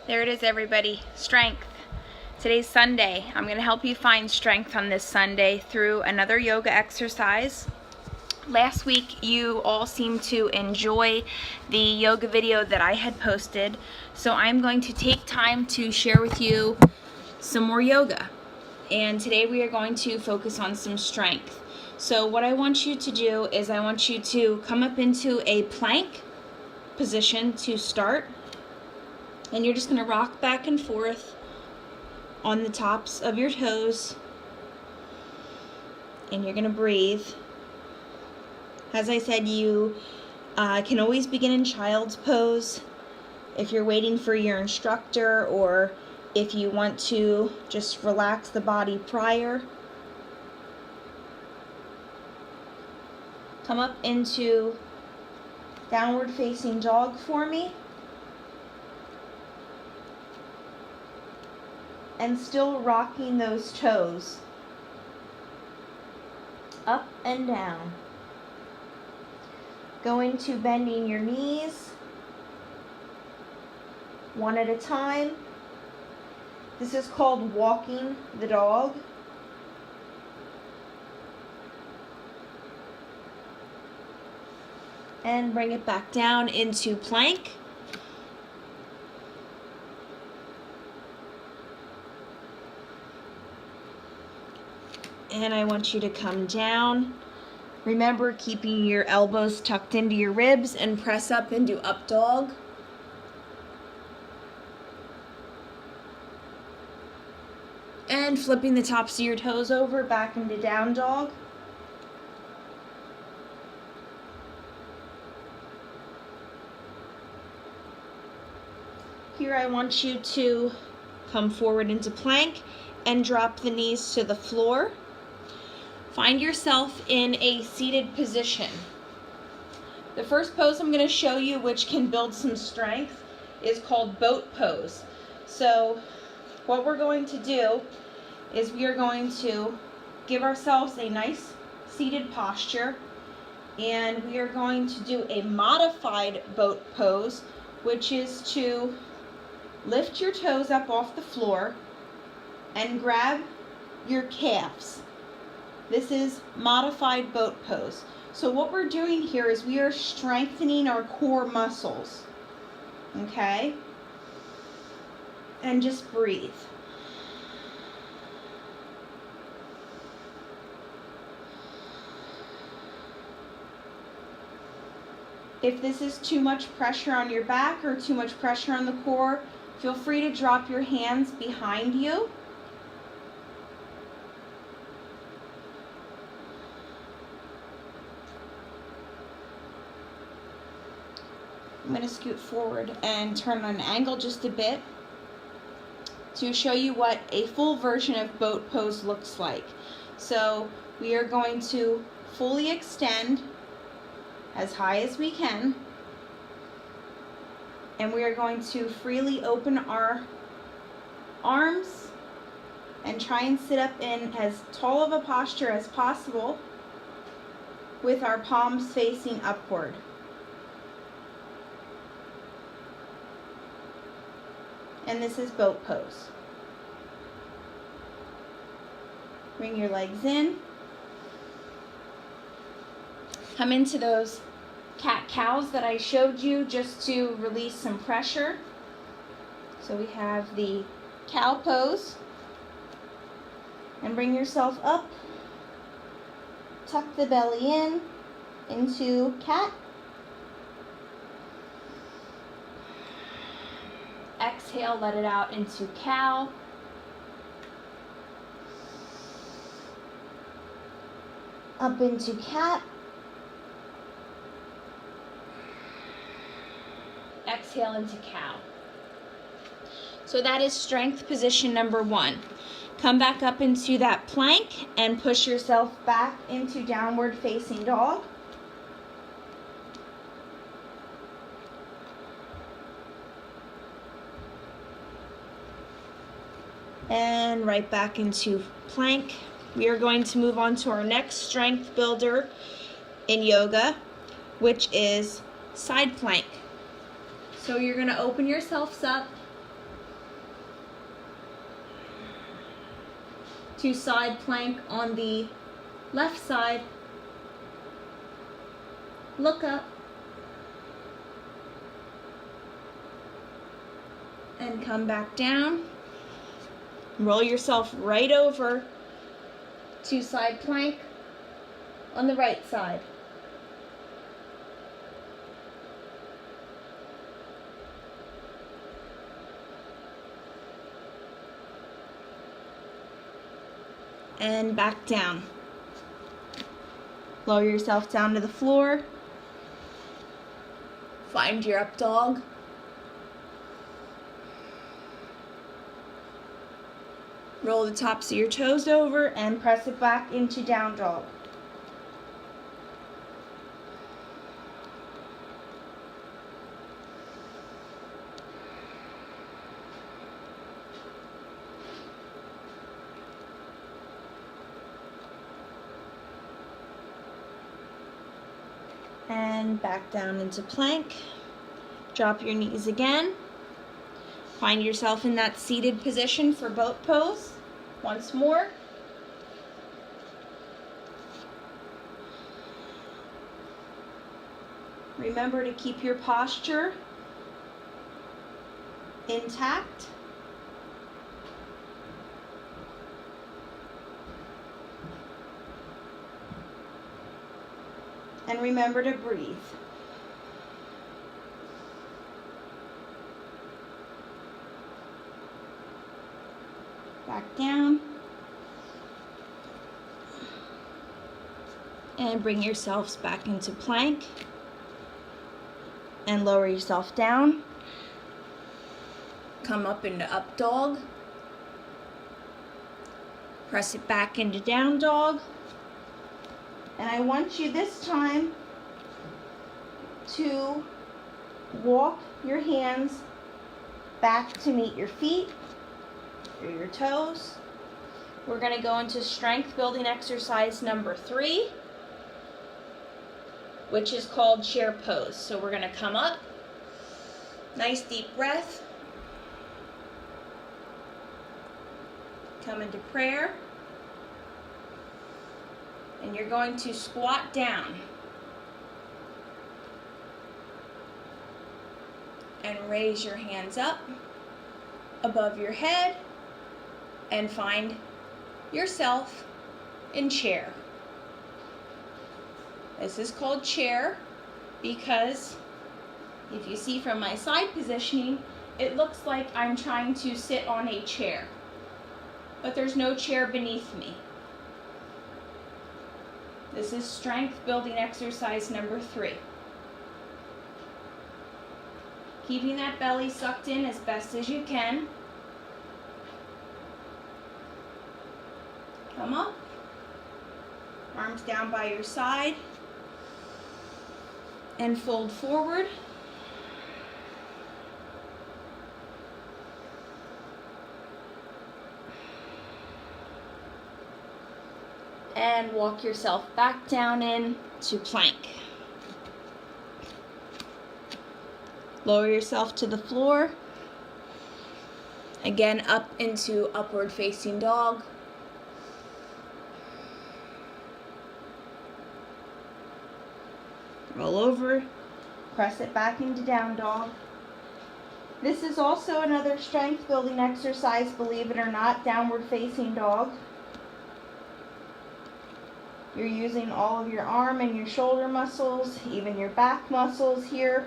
There it is, everybody. Strength. Today's Sunday. I'm going to help you find strength on this Sunday through another yoga exercise. Last week you all seemed to enjoy the yoga video that I had posted, so I'm going to take time to share with you some more yoga. And today we are going to focus on some strength. So what I want you to do is I want you to come up into a plank position to start. And you're just going to rock back and forth on the tops of your toes. And you're going to breathe. As I said, you can always begin in child's pose if you're waiting for your instructor, or if you want to just relax the body prior. Come up into downward facing dog for me. And still rocking those toes up and down. Going to bending your knees one at a time. This is called walking the dog. And bring it back down into plank. And I want you to come down. Remember, keeping your elbows tucked into your ribs, and press up into up dog. And flipping the tops of your toes over back into down dog. Here I want you to come forward into plank and drop the knees to the floor. Find yourself in a seated position. The first pose I'm going to show you, which can build some strength, is called boat pose. So what we're going to do is we are going to give ourselves a nice seated posture, and we are going to do a modified boat pose, which is to lift your toes up off the floor and grab your calves. This is modified boat pose. So what we're doing here is we are strengthening our core muscles. Okay? And just breathe. If this is too much pressure on your back or too much pressure on the core, feel free to drop your hands behind you. I'm going to scoot forward and turn on an angle just a bit to show you what a full version of boat pose looks like. So we are going to fully extend as high as we can, and we are going to freely open our arms and try and sit up in as tall of a posture as possible with our palms facing upward. And this is boat pose. Bring your legs in. Come into those cat-cows that I showed you just to release some pressure. So we have the cow pose. And bring yourself up. Tuck the belly in into cat. Exhale, let it out into cow. Up into cat. Exhale into cow. So that is strength position number 1. Come back up into that plank and push yourself back into downward facing dog. And right back into plank. We are going to move on to our next strength builder in yoga, which is side plank. So you're going to open yourselves up to side plank on the left side. Look up. And come back down. Roll yourself right over to side plank on the right side. And back down. Lower yourself down to the floor. Find your up dog. Roll the tops of your toes over and press it back into down dog. And back down into plank. Drop your knees again. Find yourself in that seated position for boat pose. Once more. Remember to keep your posture intact. And remember to breathe. Back down. And bring yourselves back into plank. And lower yourself down. Come up into up dog. Press it back into down dog. And I want you this time to walk your hands back to meet your feet or your toes. We're going to go into strength building exercise number 3, which is called chair pose. So we're going to come up, nice deep breath, come into prayer. And you're going to squat down and raise your hands up above your head and find yourself in chair. This is called chair because if you see from my side positioning, it looks like I'm trying to sit on a chair, but there's no chair beneath me. This is strength building exercise number 3. Keeping that belly sucked in as best as you can. Come up. Arms down by your side. And fold forward. And walk yourself back down into plank. Lower yourself to the floor. Again, up into upward facing dog. Roll over, press it back into down dog. This is also another strength building exercise, believe it or not, downward facing dog. You're using all of your arm and your shoulder muscles, even your back muscles here.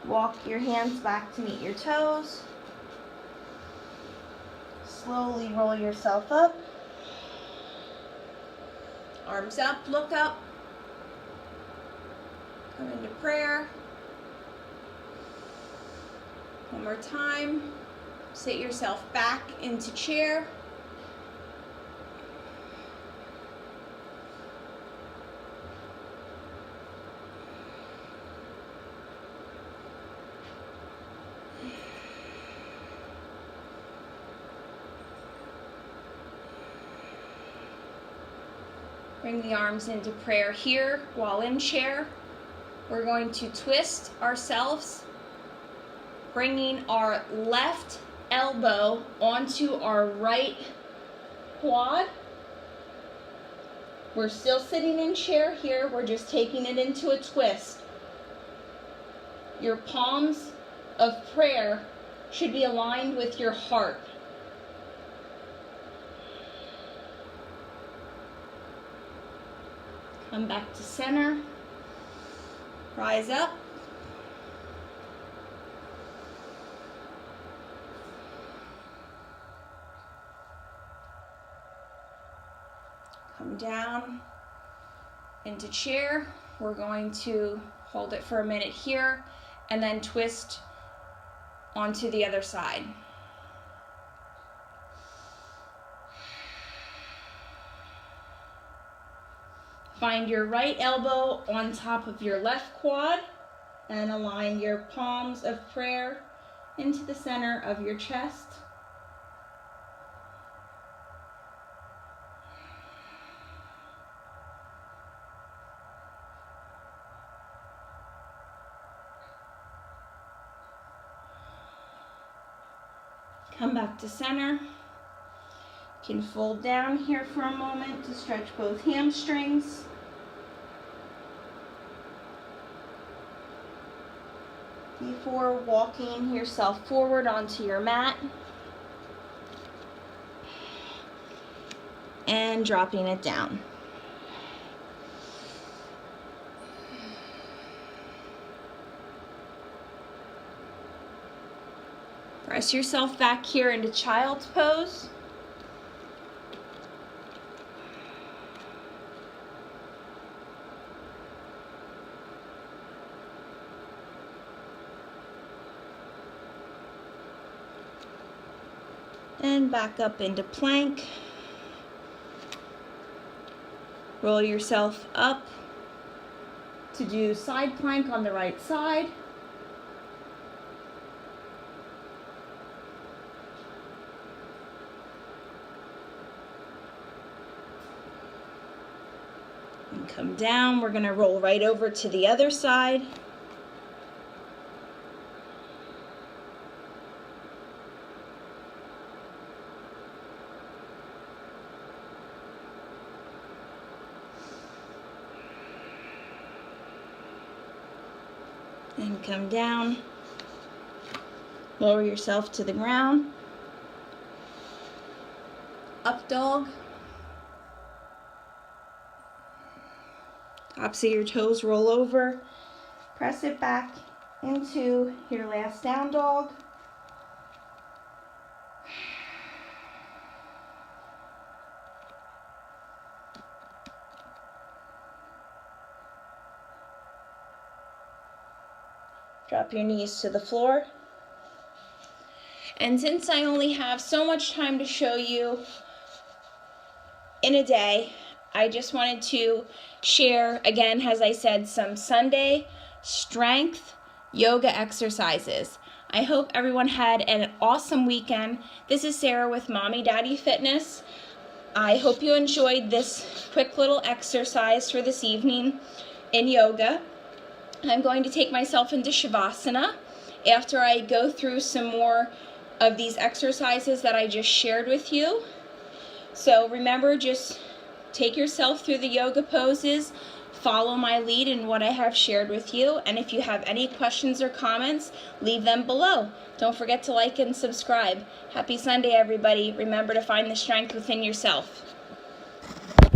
Walk your hands back to meet your toes. Slowly roll yourself up. Arms up, look up. Come into prayer. One more time. Sit yourself back into chair. Bring the arms into prayer here while in chair. We're going to twist ourselves bringing our left elbow onto our right quad. We're still sitting in chair here, we're just taking it into a twist. Your palms of prayer should be aligned with your heart. Come back to center. Rise up. Come down into chair. We're going to hold it for a minute here and then twist onto the other side. Find your right elbow on top of your left quad and align your palms of prayer into the center of your chest. Come back to center. You can fold down here for a moment to stretch both hamstrings. Before walking yourself forward onto your mat and dropping it down. Press yourself back here into child's pose. And back up into plank. Roll yourself up to do side plank on the right side. And come down. We're going to roll right over to the other side. And come down, lower yourself to the ground, up dog, tops of your toes roll over, press it back into your last down dog. Drop your knees to the floor. And since I only have so much time to show you in a day, I just wanted to share, again, as I said, some Sunday strength yoga exercises. I hope everyone had an awesome weekend. This is Sarah with Mommy Daddy Fitness. I hope you enjoyed this quick little exercise for this evening in yoga. I'm going to take myself into Shavasana after I go through some more of these exercises that I just shared with you. So remember, just take yourself through the yoga poses, follow my lead in what I have shared with you, and if you have any questions or comments, leave them below. Don't forget to like and subscribe. Happy Sunday, everybody. Remember to find the strength within yourself.